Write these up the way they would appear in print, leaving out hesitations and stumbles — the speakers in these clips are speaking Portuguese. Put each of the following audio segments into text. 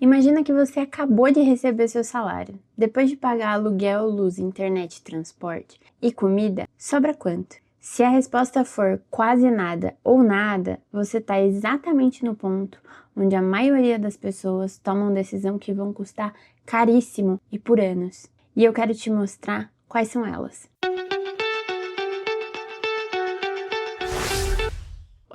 Imagina que você acabou de receber seu salário. Depois de pagar aluguel, luz, internet, transporte e comida, sobra quanto? Se a resposta for quase nada ou nada, você está exatamente no ponto onde a maioria das pessoas tomam decisão que vão custar caríssimo e por anos. E eu quero te mostrar quais são elas.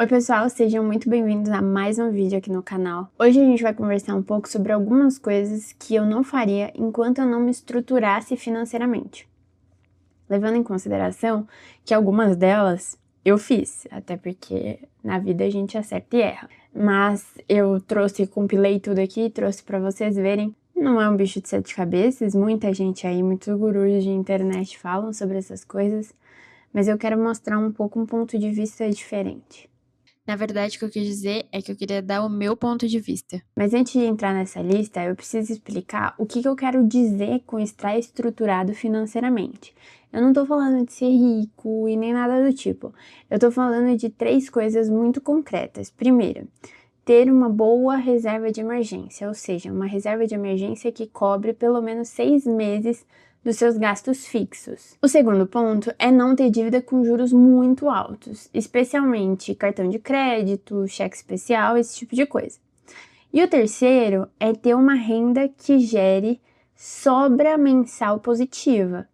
Oi pessoal, sejam muito bem-vindos a mais um vídeo aqui no canal. Hoje a gente vai conversar um pouco sobre algumas coisas que eu não faria enquanto eu não me estruturasse financeiramente. Levando em consideração que algumas delas eu fiz, até porque na vida a gente acerta e erra. Mas eu compilei tudo aqui, trouxe pra vocês verem. Não é um bicho de sete cabeças, muita gente aí, muitos gurus de internet falam sobre essas coisas, mas eu quero mostrar um ponto de vista diferente. Na verdade, o que eu quis dizer é que eu queria dar o meu ponto de vista. Mas antes de entrar nessa lista, eu preciso explicar o que eu quero dizer com estar estruturado financeiramente. Eu não tô falando de ser rico e nem nada do tipo. Eu tô falando de 3 coisas muito concretas. Primeiro, ter uma boa reserva de emergência, ou seja, uma reserva de emergência que cobre pelo menos 6 meses dos seus gastos fixos. O segundo ponto é não ter dívida com juros muito altos, especialmente cartão de crédito, cheque especial, esse tipo de coisa. E o terceiro é ter uma renda que gere sobra mensal positiva.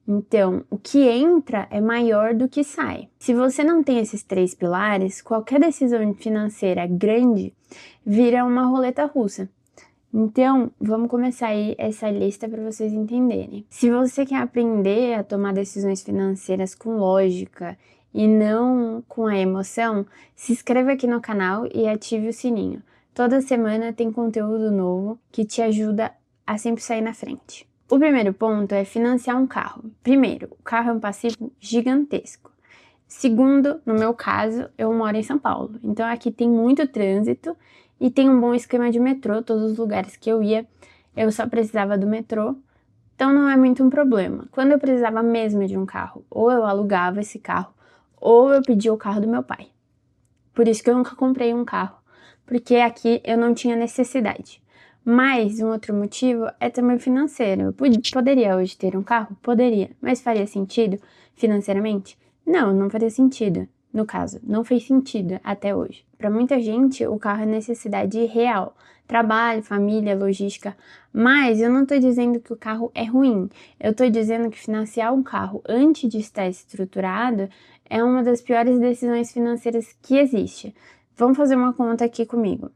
Então, o que entra é maior do que sai. Se você não tem esses 3 pilares, qualquer decisão financeira grande vira uma roleta russa. Então, vamos começar aí essa lista para vocês entenderem. Se você quer aprender a tomar decisões financeiras com lógica e não com a emoção, se inscreva aqui no canal e ative o sininho. Toda semana tem conteúdo novo que te ajuda a sempre sair na frente. O primeiro ponto é financiar um carro. Primeiro, o carro é um passivo gigantesco. Segundo, no meu caso, eu moro em São Paulo, então aqui tem muito trânsito e tem um bom esquema de metrô. Todos os lugares que eu ia, eu só precisava do metrô, então não é muito um problema. Quando eu precisava mesmo de um carro, ou eu alugava esse carro, ou eu pedia o carro do meu pai. Por isso que eu nunca comprei um carro, porque aqui eu não tinha necessidade. Mas um outro motivo é também financeiro. Eu poderia hoje ter um carro? Poderia, mas faria sentido financeiramente? Não, não faria sentido. No caso, não fez sentido até hoje. Para muita gente, o carro é necessidade real. Trabalho, família, logística. Mas eu não estou dizendo que o carro é ruim. Eu estou dizendo que financiar um carro antes de estar estruturado é uma das piores decisões financeiras que existe. Vamos fazer uma conta aqui comigo.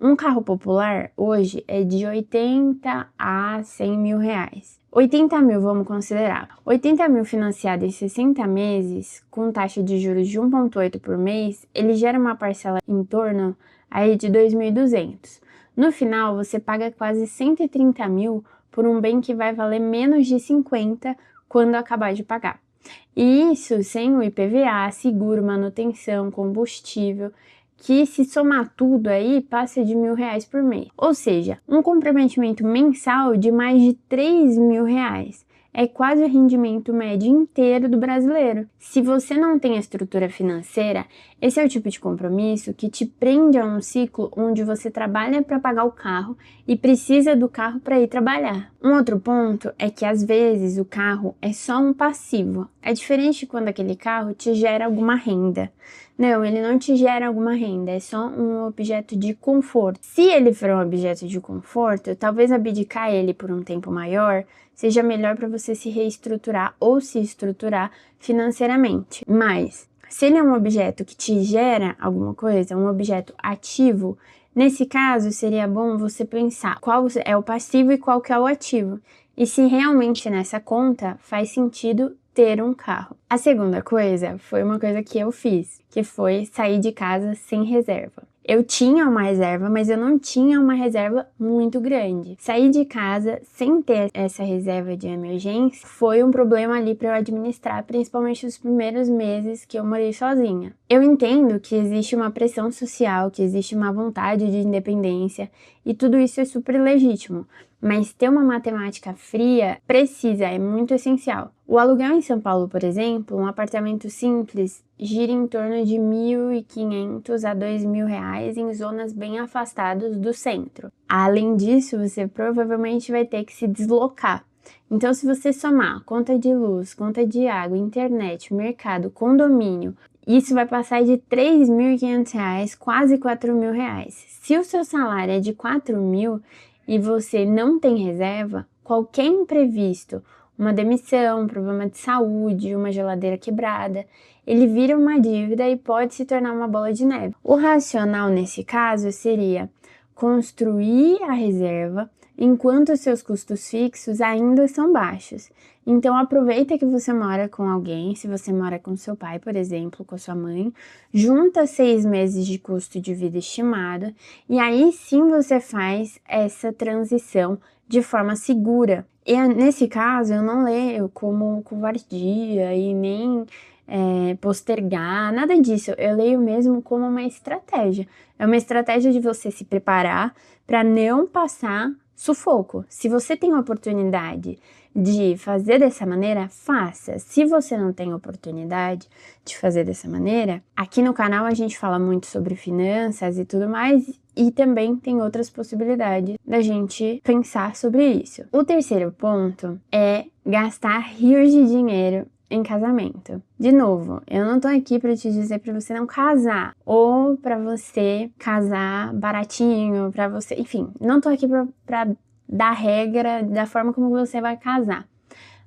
Um carro popular hoje é de 80 a 100 mil reais. 80 mil vamos considerar. 80 mil financiado em 60 meses, com taxa de juros de 1,8 por mês, ele gera uma parcela em torno aí de 2.200. No final, você paga quase 130 mil por um bem que vai valer menos de 50 quando acabar de pagar. E isso sem o IPVA, seguro, manutenção, combustível, que se somar tudo aí, passa de R$1.000 por mês. Ou seja, um comprometimento mensal de mais de R$3.000. É quase o rendimento médio inteiro do brasileiro. Se você não tem a estrutura financeira, esse é o tipo de compromisso que te prende a um ciclo onde você trabalha para pagar o carro e precisa do carro para ir trabalhar. Um outro ponto é que às vezes o carro é só um passivo. É diferente quando aquele carro te gera alguma renda. Não, ele não te gera alguma renda, é só um objeto de conforto. Se ele for um objeto de conforto, talvez abdicar ele por um tempo maior seja melhor para você se reestruturar ou se estruturar financeiramente. Mas, se ele é um objeto que te gera alguma coisa, um objeto ativo, nesse caso seria bom você pensar qual é o passivo e qual que é o ativo. E se realmente nessa conta faz sentido ter um carro. A segunda coisa foi uma coisa que eu fiz, que foi sair de casa sem reserva. Eu tinha uma reserva, mas eu não tinha uma reserva muito grande. Sair de casa sem ter essa reserva de emergência foi um problema ali para eu administrar, principalmente nos primeiros meses que eu morei sozinha. Eu entendo que existe uma pressão social, que existe uma vontade de independência, e tudo isso é super legítimo. mas ter uma matemática fria precisa, é muito essencial. O aluguel em São Paulo, por exemplo, um apartamento simples gira em torno de R$ 1.500 a R$ 2.000 em zonas bem afastadas do centro. Além disso, você provavelmente vai ter que se deslocar. Então, se você somar conta de luz, conta de água, internet, mercado, condomínio, isso vai passar de R$ 3.500, quase R$ 4.000. Se o seu salário é de R$ 4.000 e você não tem reserva, qualquer imprevisto, uma demissão, um problema de saúde, uma geladeira quebrada, ele vira uma dívida e pode se tornar uma bola de neve. O racional nesse caso seria construir a reserva enquanto seus custos fixos ainda são baixos. Então aproveita que você mora com alguém, se você mora com seu pai, por exemplo, com a sua mãe, junta 6 meses de custo de vida estimado e aí sim você faz essa transição de forma segura. E nesse caso eu não leio como covardia e nem postergar, nada disso. Eu leio mesmo como uma estratégia. É uma estratégia de você se preparar para não passar sufoco. Se você tem a oportunidade de fazer dessa maneira, faça. Se você não tem oportunidade de fazer dessa maneira, aqui no canal a gente fala muito sobre finanças e tudo mais, e também tem outras possibilidades da gente pensar sobre isso. O terceiro ponto é gastar rios de dinheiro em casamento. De novo, eu não tô aqui para te dizer para você não casar ou para você casar baratinho, para você, enfim, não tô aqui para dar regra da forma como você vai casar.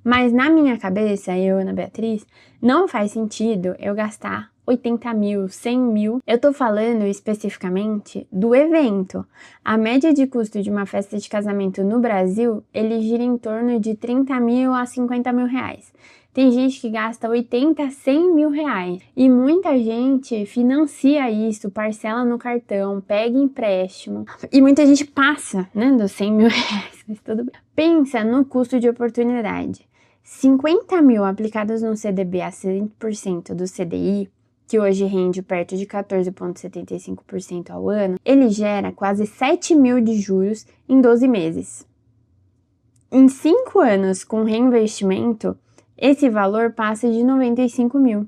Mas na minha cabeça, eu, Ana Beatriz, não faz sentido eu gastar 80 mil, 100 mil. Eu tô falando especificamente do evento. A média de custo de uma festa de casamento no Brasil, ele gira em torno de 30 mil a 50 mil reais. Tem gente que gasta 80, 100 mil reais. E muita gente financia isso, parcela no cartão, pega empréstimo. E muita gente passa, né, dos 100 mil reais, mas tudo bem. Pensa no custo de oportunidade. 50 mil aplicados no CDB a 100% do CDI, que hoje rende perto de 14,75% ao ano, ele gera quase 7 mil de juros em 12 meses. Em 5 anos com reinvestimento, esse valor passa de 95 mil.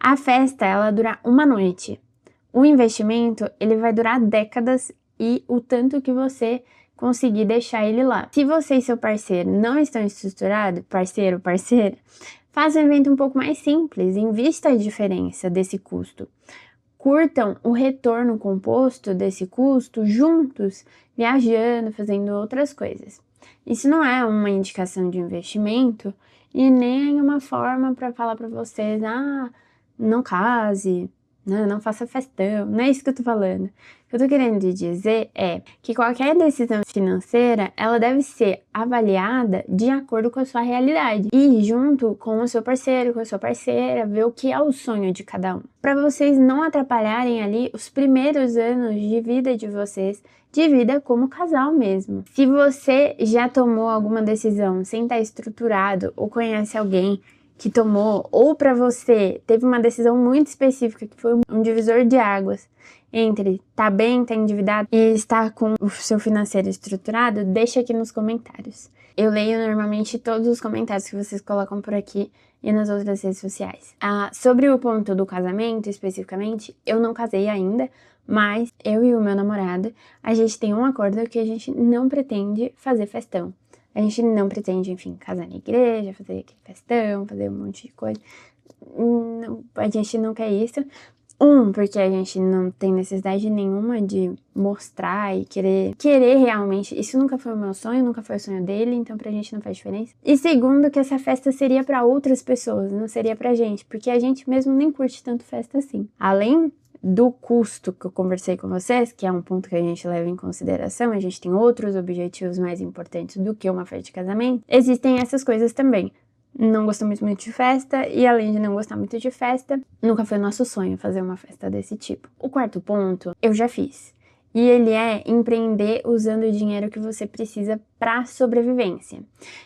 A festa, ela dura uma noite. O investimento, ele vai durar décadas e o tanto que você conseguir deixar ele lá. Se você e seu parceiro não estão estruturados, parceiro, parceira, faça um evento um pouco mais simples, invista a diferença desse custo. Curtam o retorno composto desse custo juntos, viajando, fazendo outras coisas. Isso não é uma indicação de investimento e nem uma forma para falar para vocês, não case, não faça festão, não é isso que eu tô falando. O que eu tô querendo dizer é que qualquer decisão financeira, ela deve ser avaliada de acordo com a sua realidade e junto com o seu parceiro, com a sua parceira, ver o que é o sonho de cada um. Para vocês não atrapalharem ali os primeiros anos de vida de vocês, de vida como casal mesmo. Se você já tomou alguma decisão sem estar estruturado ou conhece alguém que tomou, ou para você teve uma decisão muito específica que foi um divisor de águas entre tá bem, tá endividado e estar com o seu financeiro estruturado, deixa aqui nos comentários. Eu leio normalmente todos os comentários que vocês colocam por aqui e nas outras redes sociais. Sobre o ponto do casamento, especificamente, eu não casei ainda, mas eu e o meu namorado, a gente tem um acordo que a gente não pretende fazer festão. A gente não pretende, enfim, casar na igreja, fazer aquele festão, fazer um monte de coisa. Não, a gente não quer isso. Porque a gente não tem necessidade nenhuma de mostrar e querer realmente. Isso nunca foi o meu sonho, nunca foi o sonho dele, então pra gente não faz diferença. E segundo, que essa festa seria pra outras pessoas, não seria pra gente, porque a gente mesmo nem curte tanto festa assim. Além do custo que eu conversei com vocês, que é um ponto que a gente leva em consideração, a gente tem outros objetivos mais importantes do que uma festa de casamento, existem essas coisas também. Não gostamos muito de festa e, além de não gostar muito de festa, nunca foi nosso sonho fazer uma festa desse tipo. O quarto ponto, eu já fiz. E ele é empreender usando o dinheiro que você precisa para sobrevivência.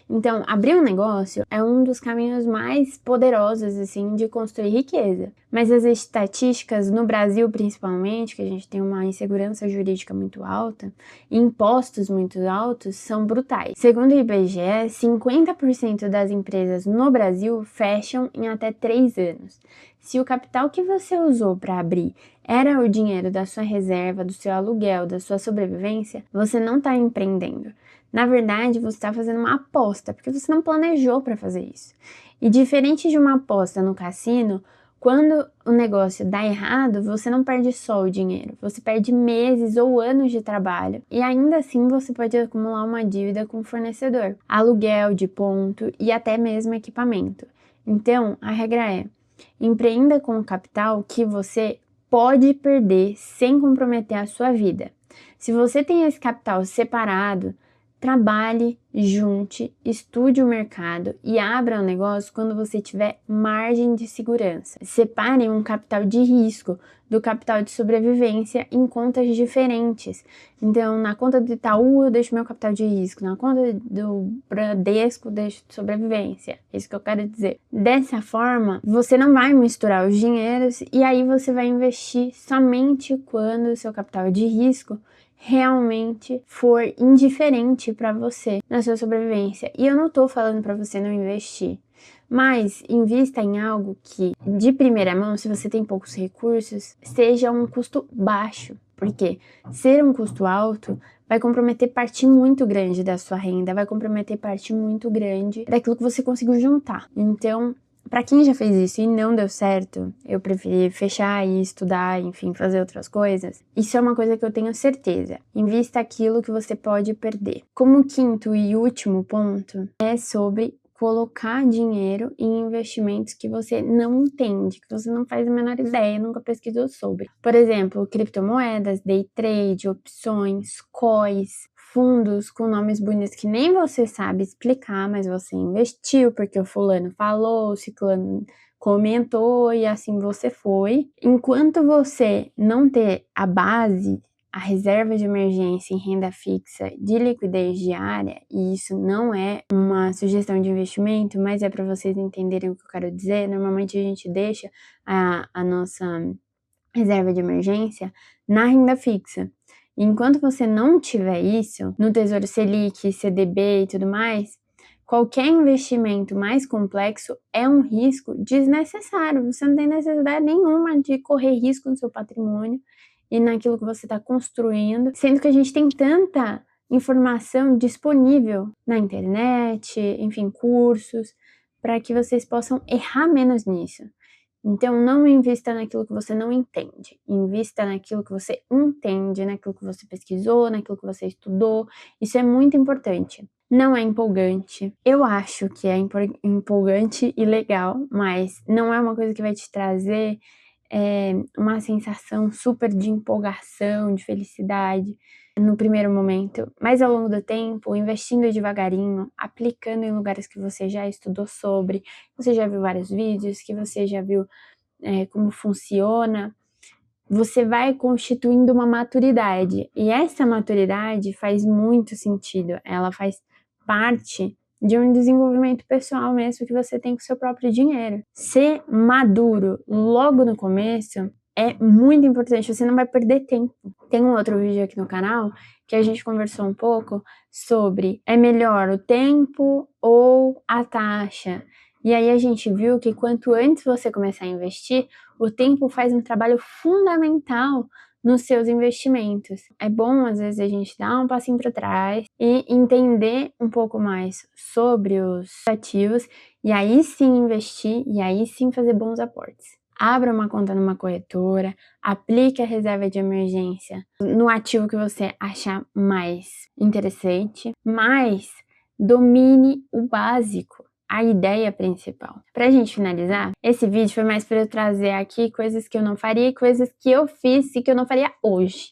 Então, abrir um negócio é um dos caminhos mais poderosos, assim, de construir riqueza. Mas as estatísticas, no Brasil principalmente, que a gente tem uma insegurança jurídica muito alta, e impostos muito altos, são brutais. Segundo o IBGE, 50% das empresas no Brasil fecham em até 3 anos. Se o capital que você usou para abrir era o dinheiro da sua reserva, do seu aluguel, da sua sobrevivência, você não está empreendendo. Na verdade, você está fazendo uma aposta, porque você não planejou para fazer isso. E diferente de uma aposta no cassino, quando o negócio dá errado, você não perde só o dinheiro, você perde meses ou anos de trabalho. E ainda assim você pode acumular uma dívida com o fornecedor, aluguel de ponto e até mesmo equipamento. Então, a regra é: empreenda com o capital que você pode perder sem comprometer a sua vida. Se você tem esse capital separado, trabalhe, junte, estude o mercado e abra um negócio quando você tiver margem de segurança. Separe um capital de risco do capital de sobrevivência em contas diferentes. Então, na conta do Itaú eu deixo meu capital de risco, na conta do Bradesco eu deixo de sobrevivência. É isso que eu quero dizer. Dessa forma, você não vai misturar os dinheiros e aí você vai investir somente quando o seu capital é de risco realmente for indiferente para você na sua sobrevivência. E eu não tô falando para você não investir, mas invista em algo que, de primeira mão, se você tem poucos recursos, seja um custo baixo. Porque ser um custo alto vai comprometer parte muito grande da sua renda, vai comprometer parte muito grande daquilo que você conseguiu juntar. Então, para quem já fez isso e não deu certo, eu preferi fechar e estudar, enfim, fazer outras coisas. Isso é uma coisa que eu tenho certeza. Invista aquilo que você pode perder. Como quinto e último ponto, é sobre colocar dinheiro em investimentos que você não entende, que você não faz a menor ideia, nunca pesquisou sobre. Por exemplo, criptomoedas, day trade, opções, COIs, fundos com nomes bonitos que nem você sabe explicar, mas você investiu porque o fulano falou, o ciclano comentou e assim você foi. Enquanto você não ter a base, a reserva de emergência em renda fixa de liquidez diária, e isso não é uma sugestão de investimento, mas é para vocês entenderem o que eu quero dizer, normalmente a gente deixa a nossa reserva de emergência na renda fixa. Enquanto você não tiver isso, no Tesouro Selic, CDB e tudo mais, qualquer investimento mais complexo é um risco desnecessário. Você não tem necessidade nenhuma de correr risco no seu patrimônio e naquilo que você está construindo, sendo que a gente tem tanta informação disponível na internet, enfim, cursos, para que vocês possam errar menos nisso. Então, não invista naquilo que você não entende. Invista naquilo que você entende, naquilo que você pesquisou, naquilo que você estudou. Isso é muito importante. Não é empolgante. Eu acho que é empolgante e legal, mas não é uma coisa que vai te trazer uma sensação super de empolgação, de felicidade no primeiro momento, mas ao longo do tempo, investindo devagarinho, aplicando em lugares que você já estudou sobre, você já viu vários vídeos, que você já viu como funciona, você vai constituindo uma maturidade. E essa maturidade faz muito sentido, ela faz parte de um desenvolvimento pessoal mesmo que você tem com o seu próprio dinheiro. Ser maduro logo no começo é muito importante, você não vai perder tempo. Tem um outro vídeo aqui no canal que a gente conversou um pouco sobre é melhor o tempo ou a taxa. E aí a gente viu que quanto antes você começar a investir, o tempo faz um trabalho fundamental nos seus investimentos. É bom, às vezes, a gente dar um passinho para trás e entender um pouco mais sobre os ativos, e aí sim investir, e aí sim fazer bons aportes. Abra uma conta numa corretora, aplique a reserva de emergência no ativo que você achar mais interessante, mas domine o básico, a ideia principal. Pra gente finalizar, esse vídeo foi mais para eu trazer aqui coisas que eu não faria e coisas que eu fiz e que eu não faria hoje.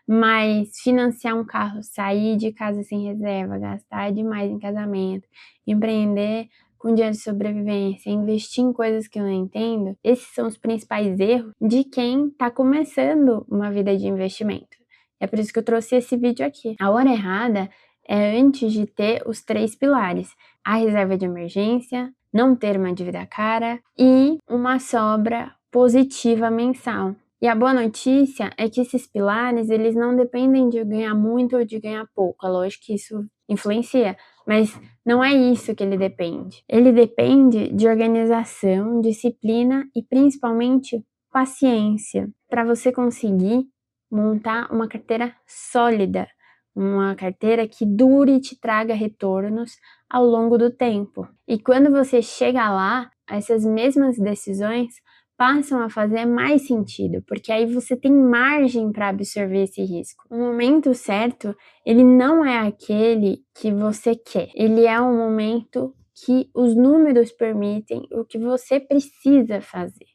Mas financiar um carro, sair de casa sem reserva, gastar demais em casamento, empreender com dinheiro de sobrevivência, investir em coisas que eu não entendo, esses são os principais erros de quem está começando uma vida de investimento. É por isso que eu trouxe esse vídeo aqui. A hora errada é antes de ter os 3 pilares: a reserva de emergência, não ter uma dívida cara e uma sobra positiva mensal. E a boa notícia é que esses pilares, eles não dependem de ganhar muito ou de ganhar pouco. É lógico que isso influencia, mas não é isso que ele depende. Ele depende de organização, disciplina e principalmente paciência para você conseguir montar uma carteira sólida, uma carteira que dure e te traga retornos ao longo do tempo. E quando você chega lá, essas mesmas decisões passam a fazer mais sentido, porque aí você tem margem para absorver esse risco. O momento certo, ele não é aquele que você quer, ele é um momento que os números permitem, o que você precisa fazer.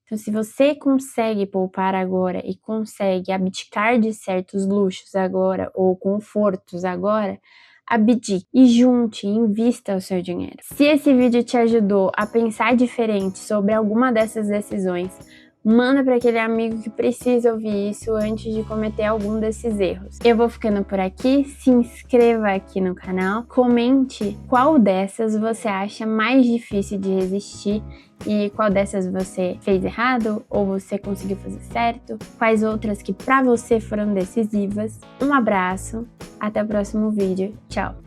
Então, se você consegue poupar agora e consegue abdicar de certos luxos agora ou confortos agora, abdique e junte, invista o seu dinheiro. Se esse vídeo te ajudou a pensar diferente sobre alguma dessas decisões, manda para aquele amigo que precisa ouvir isso antes de cometer algum desses erros. Eu vou ficando por aqui, se inscreva aqui no canal, comente qual dessas você acha mais difícil de resistir e qual dessas você fez errado ou você conseguiu fazer certo, quais outras que para você foram decisivas. Um abraço, até o próximo vídeo, tchau!